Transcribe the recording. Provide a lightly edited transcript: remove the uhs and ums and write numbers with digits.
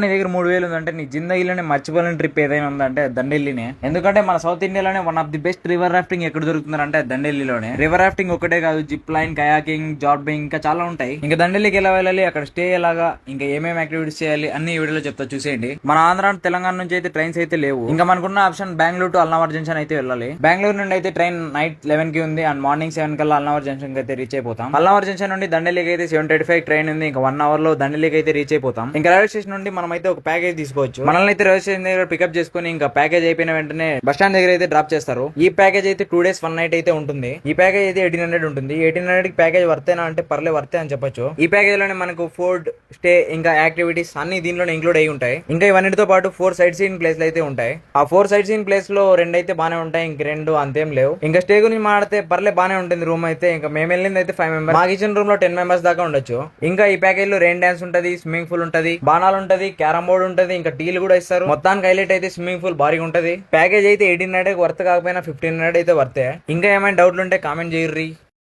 నీ దగ్గర 3,000 ఉందంటే నీ జిందగీలోనే మర్చిపోలేని ట్రిప్ ఏదైనా ఉందంటే దండెల్లినే. ఎందుకంటే మన సౌత్ ఇండియాలోనే one of the best river rafting ఎక్కడ దొరుకుతుందంటే దండెల్లిలోనే. రివర్ రాఫ్టింగ్ ఒకటే కాదు, జిప్ లైన్, కయాకింగ్, జార్బింగ్ ఇంకా చాలా ఉంటాయి. ఇంకా దండెల్లికి ఎలా వెళ్ళాలి, అక్కడ స్టే ఎలాగా, ఇంకా ఏమేమి యాక్టివిటీస్ చేయాలి అన్ని వీడియోలో చెప్తా చూసేయండి. మన ఆంధ్ర తెలంగాణ నుంచి అయితే ట్రైన్స్ అయితే లేవు. ఇంకా మనకున్న ఆప్షన్ బెంగళూరు టు అల్నావర్ జంక్షన్ అయితే వెళ్ళాలి. బెంగళూరు నుండి అయితే ట్రైన్ నైట్ 11 కి ఉంది అండ్ మార్నింగ్ 7 కల్లా అల్నావర్ జంక్షన్ అయితే రీచ్ అయిపోతాం. అల్నావర్ జంక్షన్ నుండి దండెల్లికి అయితే 7:35 ట్రైన్ ఉంది. ఇంకా 1 అవర్ లో దండెల్లికి అయితే రీచ్ అయిపోతాం. ఇంకా రైల్వే స్టేషన్ నుండి మనం అయితే ఒక ప్యాకేజ్ తీసుకోవచ్చు. మనల్ని అయితే రైల్వే స్టేషన్ దగ్గర పికప్ చేసుకుని ఇంకా ప్యాకేజ్ అయిపోయిన వెంటనే బస్ స్టాండ్ దగ్గర అయితే డ్రాప్ చేస్తారు. ఈ ప్యాకేజ్ అయితే 2 days 1 night అయితే ఉంటుంది. ఈ ప్యాకేజ్ అయితే 1800 ఉంటుంది. 1800 కి ప్యాకేజ్ వర్తేనా అంటే వర్తే అని చెప్పొచ్చు. ఈ ప్యాకేజ్ లోనే మనకు ఫుడ్, స్టే ఇంకా యాక్టివిటీస్ అన్ని దీనిలోనే ఇంక్లూడ్ అయి ఉంటాయి. ఇంకా ఇవన్నిటితో పాటు 4 సైట్ సీయింగ్ ప్లేస్లు అయితే ఉంటాయి. ఆ 4 సైట్ సీయింగ్ ప్లేస్ లో 2 అయితే బానే ఉంటాయి, ఇంక 2 అంతేం లేవు. ఇంకా స్టే గురించి మాడితే బానే ఉంటుంది రూమ్ అయితే. ఇంకా మేము వెళ్ళింది అయితే 5 members. మాకు ఇచ్చిన రూమ్ లో 10 members దాకా ఉండొచ్చు. ఇంకా ఈ ప్యాకేజ్ లో రెయిన్ డాన్స్ ఉంటది, స్విమ్మింగ్ పూల్ ఉంటది, బాణాలు ఉంటది, క్యారమ్ బోర్డ్ ఉంటది, ఇంకా టీలు కూడా ఇస్తారు. మొత్తానికి హైలైట్ అయితే స్విమ్మింగ్ పూల్ భారీగా ఉంటది. ప్యాకేజ్ అయితే 1800 వర్త్ కాకపోయినా 1500 అయితే వర్తే. ఇంకా ఏమైనా డౌట్లు ఉంటే కామెంట్ చేయర్రి.